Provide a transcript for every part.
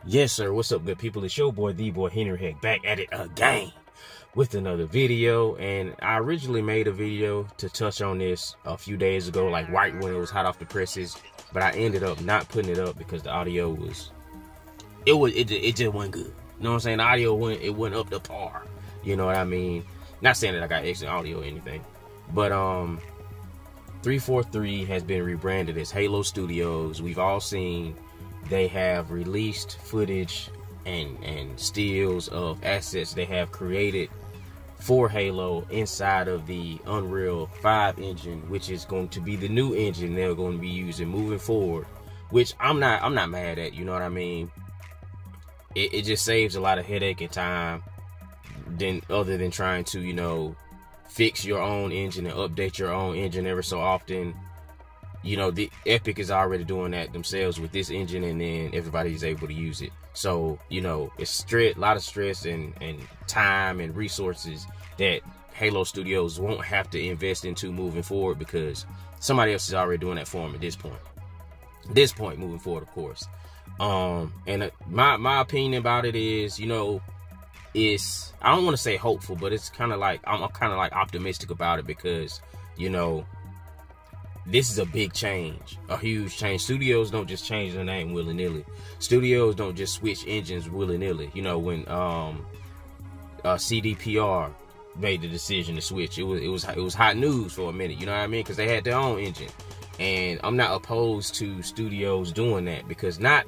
Yes, sir. What's up, good people? It's your boy, the boy Henry Heck, back at it again with another video. And I originally made a video to touch on this a few days ago, like right when it was hot off the presses. But I ended up not putting it up because the audio was, it just wasn't good. You know what I'm saying? The audio went up to par. You know what I mean? Not saying that I got excellent audio or anything, but 343 has been rebranded as Halo Studios. We've all seen they have released footage and stills of assets they have created for Halo inside of the Unreal 5 engine, which is going to be the new engine they're going to be using moving forward, which I'm not mad at. You know what I mean? It just saves a lot of headache and time other than trying to, you know, fix your own engine and update your own engine ever so often. You know, the Epic is already doing that themselves with this engine, and then everybody's able to use it. So, you know, it's a lot of stress and time and resources that Halo Studios won't have to invest into moving forward, because somebody else is already doing that for them at this point. Moving forward, of course. And my opinion about it is, you know, I don't want to say hopeful, but it's kind of like, I'm kind of like optimistic about it, because, you know, this is a big change, a huge change. Studios don't just change their name willy-nilly. Studios don't just switch engines willy-nilly. You know, when CDPR made the decision to switch, it was hot news for a minute. You know what I mean? Because they had their own engine, and I'm not opposed to studios doing that, because not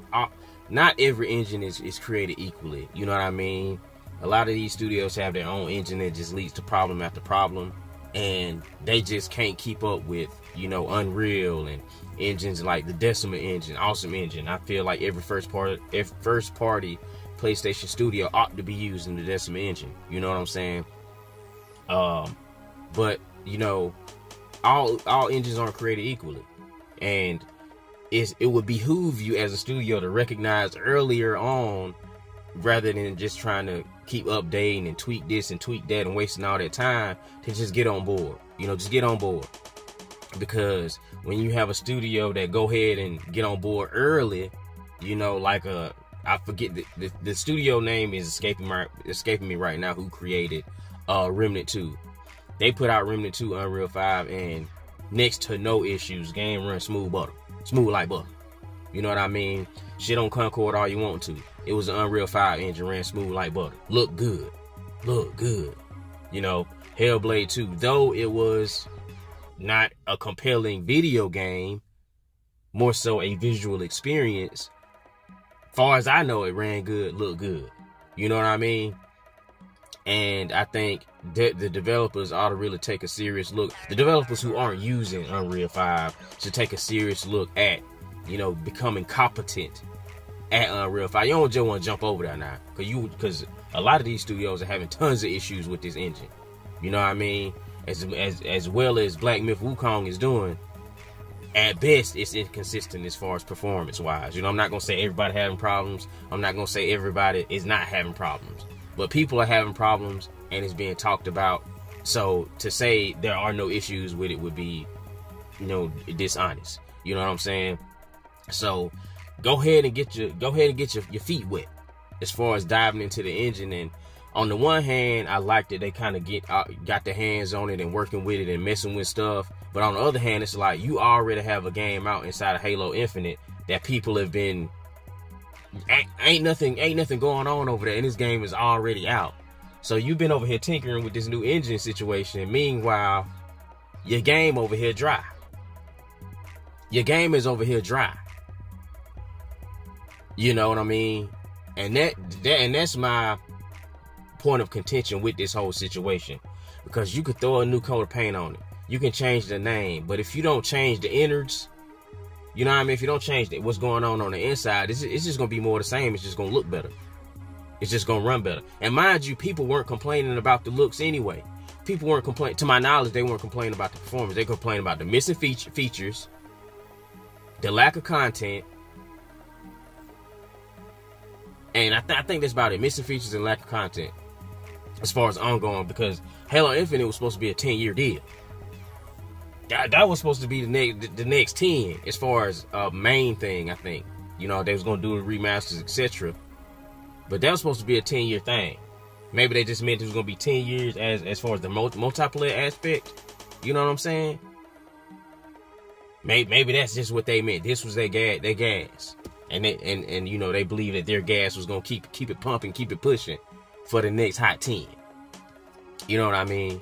every engine is created equally. You know what I mean? A lot of these studios have their own engine that just leads to problem after problem, and they just can't keep up with, you know, Unreal and engines like the Decima engine, awesome engine. I feel like every first party PlayStation studio ought to be using the Decima engine. You know what I'm saying? But you know, all engines aren't created equally, and it would behoove you as a studio to recognize earlier on, rather than just trying to keep updating and tweak this and tweak that and wasting all that time, to just get on board. You know, just get on board. Because when you have a studio that go ahead and get on board early, you know, like I forget the studio name is escaping me right now, who created Remnant 2. They put out Remnant 2 Unreal 5, and next to no issues, game runs smooth like butter. You know what I mean? Shit on Concord all you want to. It was an Unreal 5 engine, ran smooth like butter. Look good. You know, Hellblade 2, though it was not a compelling video game, more so a visual experience, far as I know, it ran good, looked good. You know what I mean? And I think that the developers ought to really take a serious look. The developers who aren't using Unreal 5 should take a serious look at, you know, becoming competent at Unreal 5. You don't just want to jump over there now, because a lot of these studios are having tons of issues with this engine. You know what I mean? As well as Black Myth Wukong is doing, at best it's inconsistent as far as performance wise. You know, I'm not gonna say everybody having problems. I'm not gonna say everybody is not having problems, but people are having problems, and it's being talked about. So to say there are no issues with it would be, you know, dishonest. You know what I'm saying? So go ahead and get your feet wet as far as diving into the engine. And on the one hand, I like that they kind of got their hands on it and working with it and messing with stuff. But on the other hand, it's like you already have a game out inside of Halo Infinite that people have been, ain't nothing going on over there, and this game is already out. So you've been over here tinkering with this new engine situation. Meanwhile, your game over here dry. Your game is over here dry. You know what I mean? And that's my point of contention with this whole situation, because you could throw a new coat of paint on it, you can change the name, but if you don't change the innards, you know what I mean, if you don't change what's going on the inside, it's just gonna be more of the same. It's just gonna look better, it's just gonna run better. And mind you, people weren't complaining about the looks anyway. People weren't complaining, to my knowledge, they weren't complaining about the performance. They complained about the missing features, the lack of content, and I think that's about it. Missing features and lack of content as far as ongoing, because Halo Infinite was supposed to be a 10-year deal. That was supposed to be the next 10 as far as main thing, I think. You know, they was going to do the remasters, etc. But that was supposed to be a 10-year thing. Maybe they just meant it was going to be 10 years as far as the multiplayer aspect. You know what I'm saying? Maybe that's just what they meant. This was their gas. And you know, they believe that their gas was going to keep it pumping, keep it pushing for the next hot 10. You know what I mean?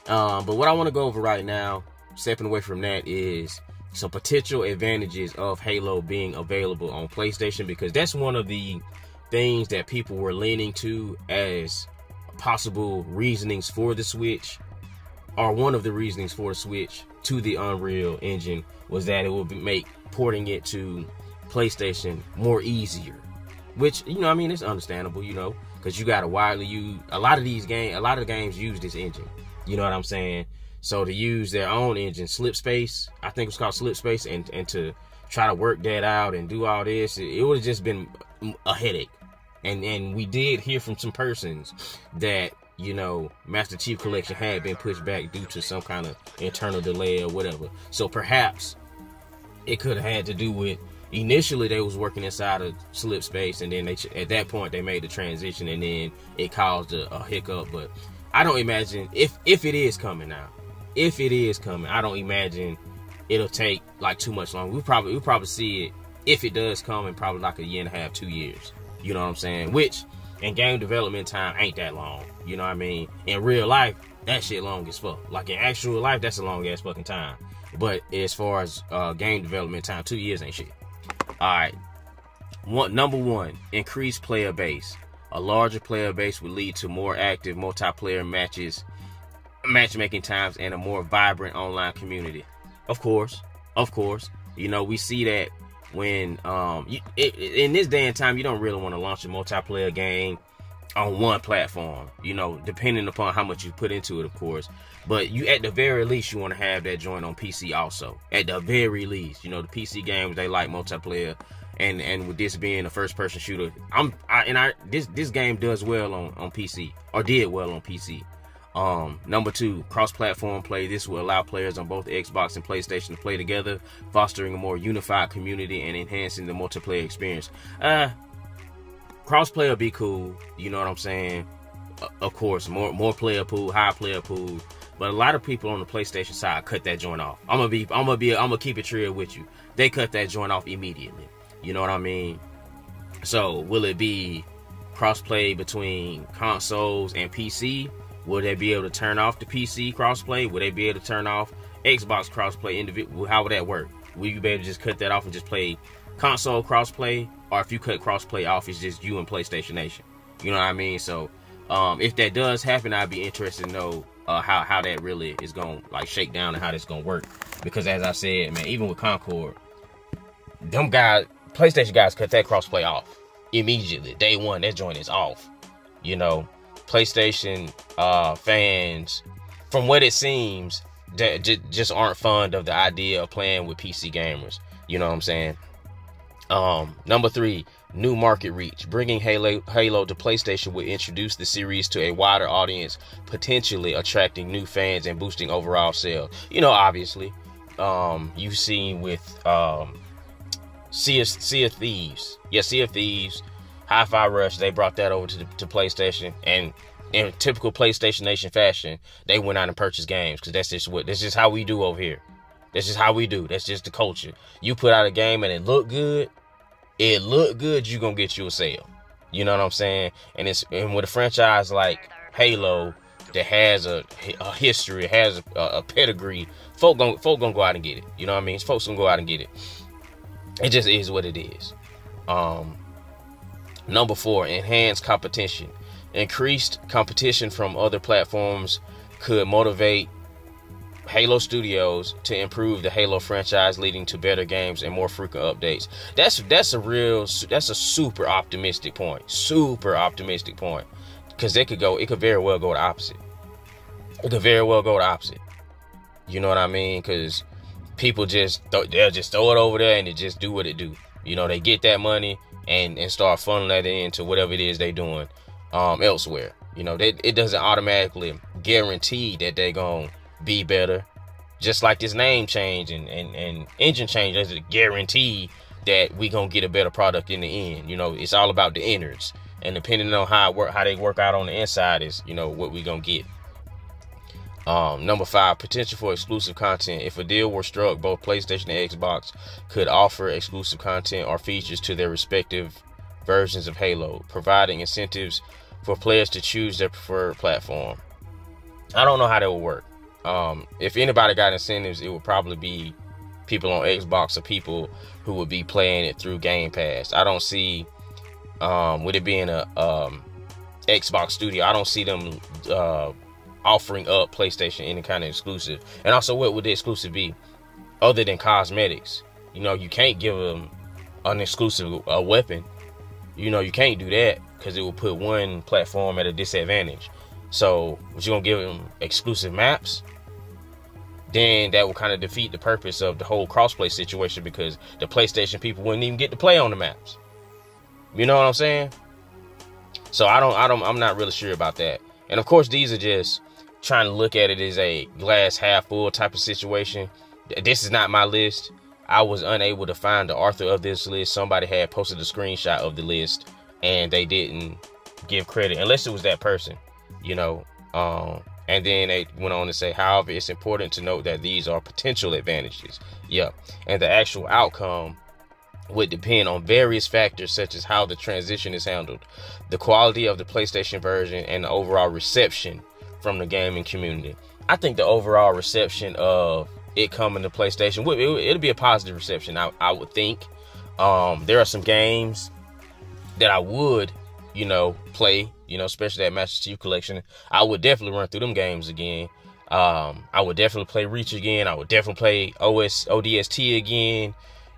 But what I want to go over right now, stepping away from that, is some potential advantages of Halo being available on PlayStation, because that's one of the things that people were leaning to as possible reasonings for the Switch, or one of the reasonings for the Switch to the Unreal Engine, was that it would make porting it to PlayStation more easier. Which, you know, I mean, it's understandable, you know, because you got to widely use a lot of the games use this engine. You know what I'm saying? So to use their own engine, Slipspace, I think it's called Slipspace, and to try to work that out and do all this, it would have just been a headache. And we did hear from some persons that, you know, Master Chief Collection had been pushed back due to some kind of internal delay or whatever. So perhaps it could have had to do with, initially they was working inside of Slipspace, and then at that point they made the transition, and then it caused a hiccup. But I don't imagine, if it is coming now, if it is coming, I don't imagine it'll take like too much longer. We'll probably see it, if it does come, in probably like a year and a half, 2 years. You know what I'm saying? Which in game development time ain't that long. You know what I mean? In real life, that shit long as fuck. Like in actual life, that's a long ass fucking time. But as far as game development time, 2 years ain't shit. Alright. Number one, increased player base. A larger player base would lead to more active multiplayer matchmaking times, and a more vibrant online community. Of course. You know, we see that when in this day and time, you don't really want to launch a multiplayer game on one platform, you know, depending upon how much you put into it, of course. But you, at the very least, you want to have that joint on PC also. At the very least, you know, the PC games, they like multiplayer, and with this being a first-person shooter, this game does well on PC, or did well on PC. Number two, cross-platform play. This will allow players on both Xbox and PlayStation to play together, fostering a more unified community and enhancing the multiplayer experience. Cross-play will be cool, you know what I'm saying? Of course, more player pool, high player pool. But a lot of people on the PlayStation side cut that joint off. I'm gonna keep it real with you. They cut that joint off immediately. You know what I mean? So will it be cross-play between consoles and PC? Will they be able to turn off the PC crossplay? Will they be able to turn off Xbox crossplay individual? How would that work? Will you be able to just cut that off and just play console crossplay? Or if you cut crossplay off, it's just you and PlayStation Nation. You know what I mean? So if that does happen, I'd be interested to know how that really is going to like shake down and how that's going to work. Because as I said, man, even with Concord, them guys, PlayStation guys cut that crossplay off immediately. Day one, that joint is off. You know, PlayStation fans, from what it seems, that just aren't fond of the idea of playing with PC gamers. You know what I'm saying? Number three, new market reach. Bringing Halo to PlayStation will introduce the series to a wider audience, potentially attracting new fans and boosting overall sales. You know, obviously, you've seen with Sea of Thieves. Yeah, Sea of Thieves, Hi-Fi Rush, they brought that over to PlayStation, and in typical PlayStation Nation fashion, they went out and purchased games, because that's just how we do over here. That's just how we do. That's just the culture. You put out a game and it look good, you're gonna get you a sale. You know what I'm saying? And with a franchise like Halo that has a history, has a pedigree, folk gonna go out and get it. You know what I mean? Folks gonna go out and get it. It just is what it is. Number four, enhanced competition. Increased competition from other platforms could motivate Halo Studios to improve the Halo franchise, leading to better games and more frequent updates. That's a super optimistic point. Super optimistic point. Because it could very well go the opposite. It could very well go the opposite. You know what I mean? Because people they'll just throw it over there and it just do what it do. You know, they get that money and start funneling that into whatever it is they doing elsewhere. You know, it doesn't automatically guarantee that they're going to be better. Just like this name change and engine change doesn't guarantee that we going to get a better product in the end. You know, it's all about the innards. And depending on how they work out on the inside is, what we gonna get. Number 5, potential for exclusive content. If a deal were struck, both PlayStation and Xbox could offer exclusive content or features to their respective versions of Halo, providing incentives for players to choose their preferred platform. I don't know how that would work. If anybody got incentives, it would probably be people on Xbox or people who would be playing it through Game Pass. I don't see, with it being a Xbox studio, I don't see them offering up PlayStation any kind of exclusive. And also, what would the exclusive be other than cosmetics? You can't give them an exclusive weapon. You can't do that because it will put one platform at a disadvantage. So, what you gonna give them exclusive maps? Then that will kind of defeat the purpose of the whole crossplay situation, because the PlayStation people wouldn't even get to play on the maps. You know what I'm saying? So I'm not really sure about that. And of course, these are just trying to look at it as a glass half full type of situation. This is not my list. I was unable to find the author of this list. Somebody had posted a screenshot of the list and they didn't give credit, unless it was that person, and then they went on to say, however, it's important to note that these are potential advantages. Yeah. And the actual outcome would depend on various factors, such as how the transition is handled, the quality of the PlayStation version, and the overall reception from the gaming community. I think the overall reception of it coming to PlayStation, it'll be a positive reception, I would think. There are some games that I would, play, especially that Master Chief Collection. I would definitely run through them games again. I would definitely play Reach again. I would definitely play ODST again.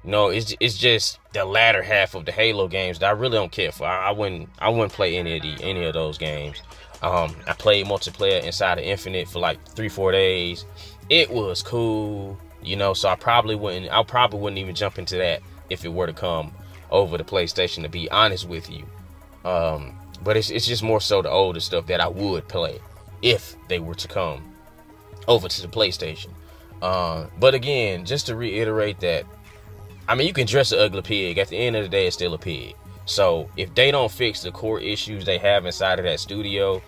It's just the latter half of the Halo games that I really don't care for. I wouldn't play any of those games. I played multiplayer inside of Infinite for like 3-4 days. It was cool, so I probably wouldn't even jump into that if it were to come over the PlayStation, to be honest with you. But it's just more so the older stuff that I would play if they were to come over to the PlayStation. But again, just to reiterate that, you can dress an ugly pig. At the end of the day, it's still a pig. So if they don't fix the core issues they have inside of that studio,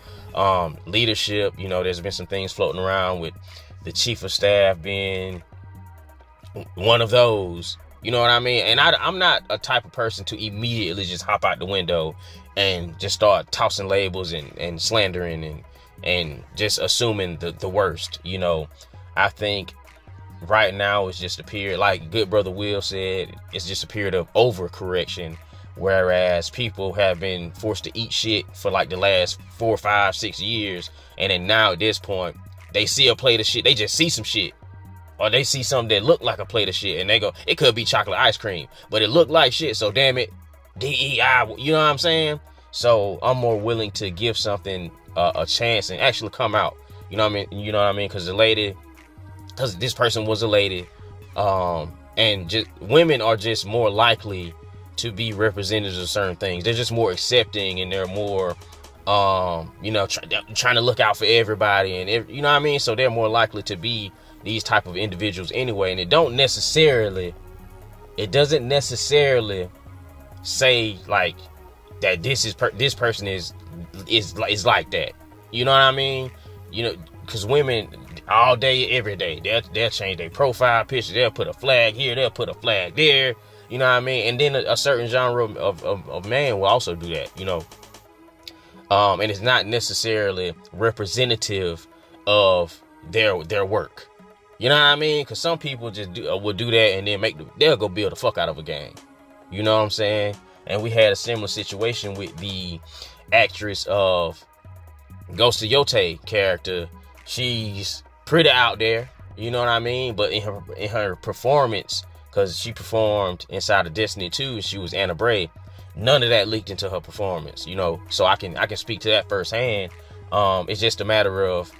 leadership, there's been some things floating around with the chief of staff being one of those. You know what I mean? And I'm not a type of person to immediately just hop out the window and just start tossing labels and slandering and just assuming the worst. I think right now it's just a period, like good brother Will said, it's just a period of overcorrection, whereas people have been forced to eat shit for like the last 4, 5, 6 years, and then now at this point they see a plate of shit, they just see some shit, or they see something that look like a plate of shit and they go, it could be chocolate ice cream, but it looked like shit, so damn it, DEI, you know what I'm saying? So I'm more willing to give something a chance and actually come out, you know what I mean? Because this person was a lady, and just women are just more likely to be representatives of certain things. They're just more accepting, and they're more trying to look out for everybody, and you know what I mean? So they're more likely to be these type of individuals anyway. And it doesn't necessarily say like that this person is like that. You know what I mean? Because women all day, every day, they'll change their profile picture. They'll put a flag here, they'll put a flag there. You know what I mean? And then a certain genre of man will also do that. And it's not necessarily representative of their work. You know what I mean? Because some people just will do that and then they'll go build the fuck out of a game. You know what I'm saying? And we had a similar situation with the actress of Ghost of Yote character. She's pretty out there, you know what I mean? But in her performance, because she performed inside of Destiny 2, she was Anna Bray. None of that leaked into her performance, So I can speak to that firsthand. It's just a matter of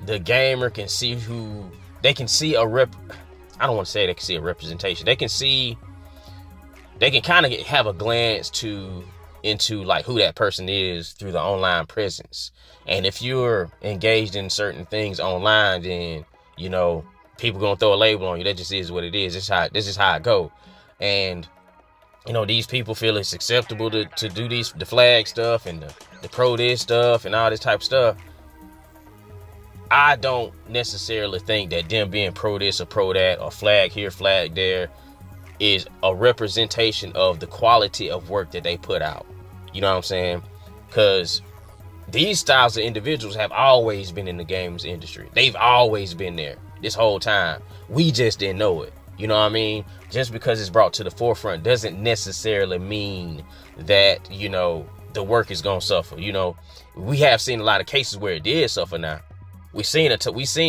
the gamer can see they can see I don't want to say they can see a representation. They can kind of have a glance into like who that person is through the online presence. And if you're engaged in certain things online, then people gonna throw a label on you. That just is what it is. This is how it go. And you know, these people feel it's acceptable to do the flag stuff and the pro this stuff and all this type of stuff. I don't necessarily think that them being pro this or pro that or flag here, flag there is a representation of the quality of work that they put out. You know what I'm saying? Because these styles of individuals have always been in the games industry. They've always been there this whole time. We just didn't know it. You know what I mean? Just because it's brought to the forefront doesn't necessarily mean that, you know, the work is going to suffer. You know, we have seen a lot of cases where it did suffer now. We've seen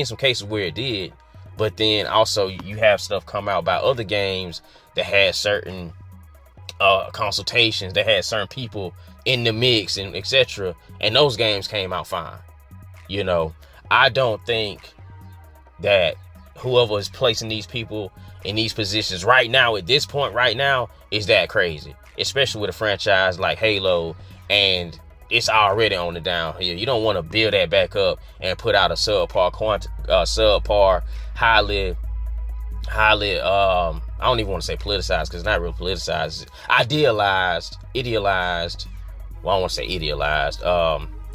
some cases where it did, but then also you have stuff come out by other games that had certain consultations, that had certain people in the mix and etc. And those games came out fine. You know, I don't think that whoever is placing these people in these positions right now, at this point right now, is that crazy, especially with a franchise like Halo, and it's already on the downhill. You don't want to build that back up and put out a subpar, highly, I don't even want to say politicized, because it's not real politicized. Idealized, well, I don't want to say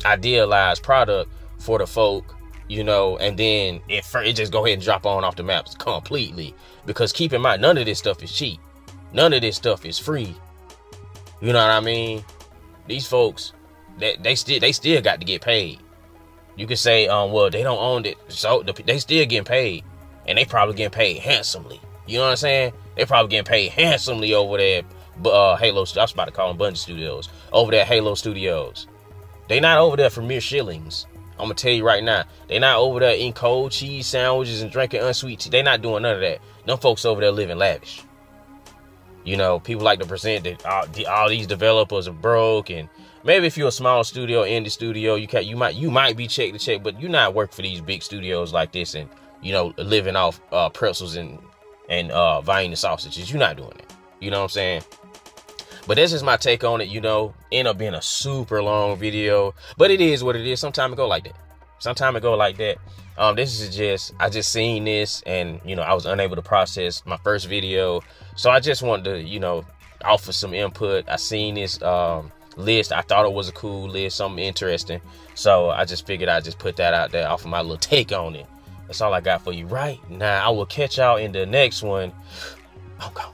idealized product for the folk, you know, and then it just go ahead and drop on off the maps completely. Because keep in mind, none of this stuff is cheap. None of this stuff is free. You know what I mean? These folks, they still got to get paid. You could say, well, they don't own it, so they still getting paid, and they probably getting paid handsomely. You know what I'm saying? They probably getting paid handsomely over there. Halo, I was about to call them Bungie Studios. Over there, Halo Studios. They not over there for mere shillings. I'm gonna tell you right now, they not over there eating cold cheese sandwiches and drinking unsweet tea. They not doing none of that. Them folks over there living lavish. You know, people like to present that all these developers are broke, and maybe if you're a small studio, indie studio, you might be check to check, but you not work for these big studios like this, and you know, living off pretzels and Vienna sausages. You're not doing that. You know what I'm saying? But this is my take on it. You know, end up being a super long video, but it is what it is. Sometimes it go like that. I just seen this, and you know, I was unable to process my first video, so I just wanted to, you know, offer some input. I seen this list. I thought it was a cool list, something interesting, so I just figured I'd just put that out there, offer my little take on it. That's all I got for you right now. I will catch y'all in the next one. I'm gone.